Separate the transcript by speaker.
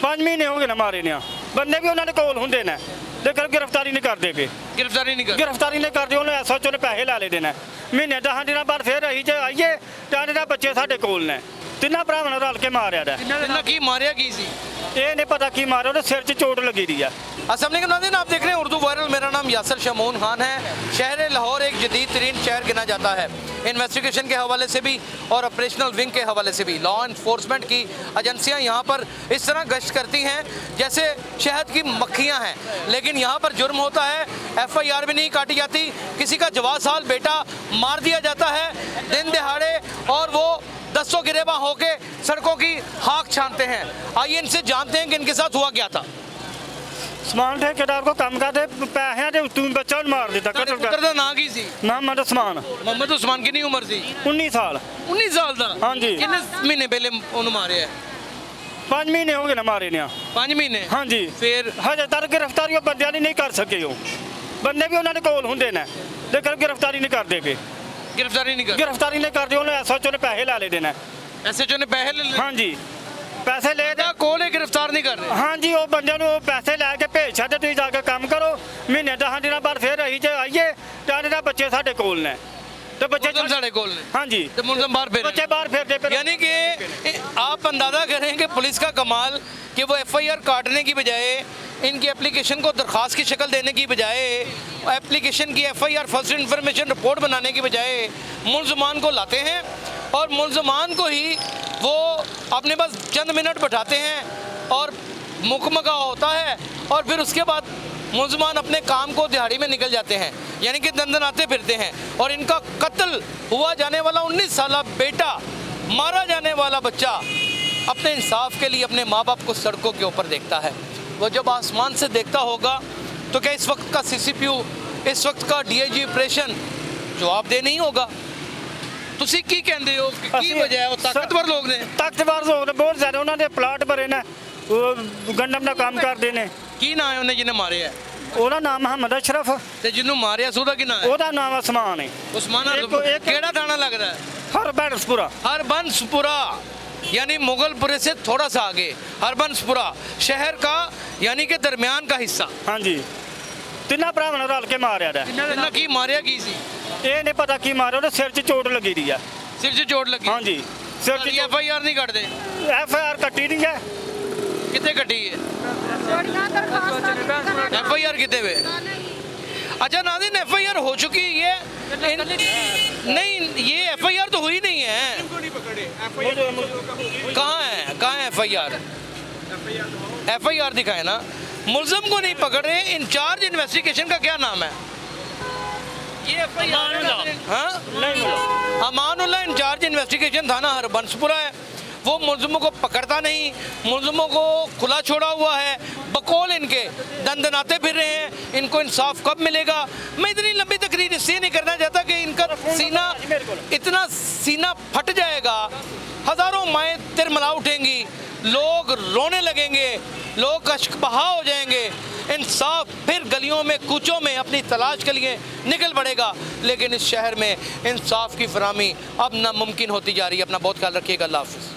Speaker 1: 5 ਮਹੀਨੇ ਹੋ ਗਏ ਨਾ ਮਾਰੇ ਨੇ ਬੰਦੇ ਵੀ ਉਹਨਾਂ ਦੇ ਕੋਲ ਹੁੰਦੇ ਨੇ ਲੇਕਿਨ ਗ੍ਰਿਫਤਾਰੀ ਨਹੀਂ ਕਰਦੇ ਪਏ।
Speaker 2: गिरफ्तारी नहीं कर
Speaker 1: ਗ੍ਰਿਫਤਾਰੀ ਨਹੀਂ ਕਰਦੇ ਉਹਨੂੰ ਐਸਐਚਓ ਨੇ ਪੈਸੇ ਲਾ ਲੈਦੇ ਨੇ ਮਹੀਨੇ 10 ਦਿਨਾਂ ਬਾਅਦ ਫਿਰ ਅਸੀਂ ਜੇ ਆਈਏ ਤਾਂ ਇਹਨਾਂ ਬੱਚੇ ਸਾਡੇ ਕੋਲ ਨੇ ਤਿੰਨਾਂ ਭਰਾਵਾਂ ਨੇ ਰਲ ਕੇ ਮਾਰਿਆ ਦਾ
Speaker 2: इन्ना की मारिया की सी।
Speaker 1: ਇਹ ਨਹੀਂ ਪਤਾ ਕੀ ਮਾਰਿਆ ਉਹਦੇ ਸਿਰ 'ਚ ਚੋਟ ਲੱਗੀ ਦੀ ਆ।
Speaker 2: अस्सलाम वालेकुम नाज़रीन, आप देख रहे हैं उर्दू वायरल। मेरा नाम यासर शमून खान है। शहर लाहौर एक जदीद तरीन शहर गिना जाता है इन्वेस्टिगेशन के हवाले से भी और ऑपरेशनल विंग के हवाले से भी। लॉ इन्फोर्समेंट की एजेंसियां यहाँ पर इस तरह गश्त करती हैं जैसे शहद की मक्खियाँ हैं, लेकिन यहाँ पर जुर्म होता है, FIR भी नहीं काटी जाती, किसी का जवान साल बेटा मार दिया जाता है दिन दिहाड़े और वो दस्तों गिरेबा होके सड़कों की खाक छानते हैं। आइए इनसे जानते हैं कि इनके साथ हुआ क्या था।
Speaker 1: ਸਮਾਨ ਠੇਕੇਦਾਰ ਕੋ ਕੰਮ ਕਰਦੇ ਪੈਸਿਆਂ ਦੇ ਉੱਤੋਂ ਬੱਚਾ ਨੂੰ ਮਾਰ ਦਿੱਤਾ ਕਤਲ
Speaker 2: पुत्र
Speaker 1: ਕਰ
Speaker 2: दा नाम की सी?
Speaker 1: ਮੁਹੰਮਦ ਉਸਮਾਨ
Speaker 2: मोहम्मद उस्मान कितनी उम्र सी?
Speaker 1: 19 ਸਾਲ
Speaker 2: 19 साल दा।
Speaker 1: हाँ जी।
Speaker 2: कितने महीने पहले उन्होंने मारे है?
Speaker 1: 5 ਮਹੀਨੇ ਹੋ ਗਏ ਨਾ ਮਾਰੇ ਨੇ
Speaker 2: 5 महीने।
Speaker 1: ਹਾਂਜੀ
Speaker 2: फिर
Speaker 1: ਹਜੇ ਤੱਕ ਗ੍ਰਿਫਤਾਰੀ ਉਹ ਬੰਦਿਆਂ ਦੀ ਨਹੀਂ ਕਰ ਸਕੇ ਉਹ ਬੰਦੇ ਵੀ ਉਹਨਾਂ ਦੇ ਕੋਲ ਹੁੰਦੇ ਨੇ ਲੇਕਿਨ ਗ੍ਰਿਫਤਾਰੀ ਨਹੀਂ ਕਰਦੇ ਪਏ।
Speaker 2: गिरफ्तारी नहीं कर
Speaker 1: ਗ੍ਰਿਫਤਾਰੀ ਨਹੀਂ ਕਰਦੇ ਉਹਨੂੰ ਐਸਐਚਓ ਨੇ ਪੈਸੇ ਲਾ ਲੈਦੇ ਨੇ
Speaker 2: SHO ने पैसे ले
Speaker 1: ਹਾਂਜੀ ਪੈਸੇ ਲੈ ਦੇ
Speaker 2: कोल गिरफ्तार नहीं कर रहे।
Speaker 1: ਹਾਂਜੀ ਉਹ ਬੰਦਿਆਂ ਨੂੰ ਪੈਸੇ ਲੈ ਕੇ ਭੇਜ ਛੱਡ ਤੁਸੀਂ ਜਾ ਕੇ ਕੰਮ ਕਰੋ ਮਹੀਨੇ 10 ਦਿਨਾਂ ਬਾਅਦ ਫਿਰ ਅਸੀਂ ਜੇ ਆਈਏ ਤਾਂ ਇਹਨਾਂ ਬੱਚੇ ਸਾਡੇ ਕੋਲ ਨੇ ਤੇ ਬੱਚੇ
Speaker 2: मुलजम साढ़े कोल ने
Speaker 1: ਹਾਂਜੀ
Speaker 2: तो मुलजम बाहर फिर
Speaker 1: ਬੱਚੇ ਬਾਹਰ ਫਿਰਦੇ ਪਏ
Speaker 2: यानी कि आप अंदाजा करें कि पुलिस का कमाल कि वो FIR काटने की बजाय इनकी एप्लीकेशन को दरख्वास्त की शक्ल देने की बजाय एप्लीकेशन की FIR फर्स्ट इन्फॉर्मेशन रिपोर्ट बनाने की बजाय मुलजमान को लाते हैं और मुलजमान को ही वो अपने पास चंद मिनट बैठाते हैं और मुकमका होता है और फिर उसके बाद मुलजमान अपने काम को दिहाड़ी में निकल जाते हैं, यानी कि दंदनाते फिरते हैं। और इनका कत्ल हुआ जाने वाला 19 साल बेटा, मारा जाने वाला बच्चा अपने इंसाफ के लिए अपने माँ बाप को सड़कों के ऊपर देखता है। वो जब आसमान से देखता होगा तो क्या इस वक्त का CCPU, इस वक्त का DIG ऑपरेशन जवाब दे नहीं होगा? ਤੁਸੀਂ ਕੀ ਕਹਿੰਦੇ ਹੋ ਕਿ ਕੀ ਵਜ੍ਹਾ ਹੈ? ਉਹ ਤਾਕਤਵਰ ਲੋਕ ਨੇ।
Speaker 1: ਤਾਕਤਵਰ ਲੋਕ ਨੇ ਬਹੁਤ ਜ਼ਿਆਦਾ ਉਹਨਾਂ ਦੇ ਪਲਾਟ ਭਰੇ ਨੇ ਉਹ ਗੰਡਮ ਦਾ ਕੰਮ ਕਰਦੇ ਨੇ।
Speaker 2: ਕੀ ਨਾਂ ਹੈ ਉਹਨੇ ਜਿਹਨੇ ਮਾਰਿਆ?
Speaker 1: ਉਹਦਾ ਨਾਮ ਮੁਹੰਮਦ ਅਸ਼ਰਫ
Speaker 2: ਤੇ ਜਿਹਨੂੰ ਮਾਰਿਆ ਸੀ ਉਹਦਾ ਕੀ ਨਾਂ ਹੈ?
Speaker 1: ਉਹਦਾ ਨਾਮ ਉਸਮਾਨ ਹੈ।
Speaker 2: ਉਸਮਾਨ
Speaker 1: एक-
Speaker 2: ਕਿਹੜਾ ਥਾਣਾ ਲੱਗਦਾ ਹੈ?
Speaker 1: ਹਰਬੰਸਪੁਰਾ
Speaker 2: हरबंसपुरा यानी मुगलपुरे से थोड़ा सा आगे हरबंसपुरा शहर का यानी कि दरमियान का हिस्सा।
Speaker 1: ਹਾਂਜੀ ਤਿੰਨਾਂ ਭਰਾਵਾਂ ਨੇ ਰਲ ਕੇ ਮਾਰਿਆ ਦਾ
Speaker 2: इन्ना की मारिया की सी?
Speaker 1: ਇਹ ਨਹੀਂ ਪਤਾ ਕੀ ਮਾਰਿਆ ਉਹਦੇ ਸਿਰ 'ਚ ਚੋਟ ਲੱਗੀ ਦੀ ਆ।
Speaker 2: सिर से चोट लगी।
Speaker 1: ਹਾਂਜੀ ਸਿਰ 'ਚ
Speaker 2: FIR नहीं कटते?
Speaker 1: FIR ਕੱਟੀ ਦੀ ਹੈ।
Speaker 2: कितने कटी है FIR कितने पे? अच्छा नाज़रीन, FIR हो चुकी है नहीं, ये FIR तो हुई नहीं है। कहाँ है FIR? FIR दिखाए ना। मुलजम को नहीं पकड़ रहे, इंचार्ज इन्वेस्टिगेशन का क्या नाम है? ये FIR हाँ अमानुल्लाह इंचार्ज इन्वेस्टिगेशन थाना हरबंसपुरा है। वो मुलजमों को पकड़ता नहीं, मुलजमों को खुला छोड़ा हुआ है, बकौल इनके दंदनाते फिर रहे हैं। इनको इंसाफ कब मिलेगा? मैं इतनी लंबी तकरीर इसलिए नहीं करना चाहता कि इनका सीना इतना सीना फट जाएगा, हज़ारों माएँ तिरमला उठेंगी, लोग रोने लगेंगे, लोग अश्क बहा हो जाएंगे। इंसाफ फिर गलियों में कूचों में अपनी तलाश के लिए निकल पड़ेगा, लेकिन इस शहर में इंसाफ की फराहमी अब नामुमकिन होती जा रही है। अपना बहुत ख्याल रखिएगा। अल्लाह हाफ़िज़।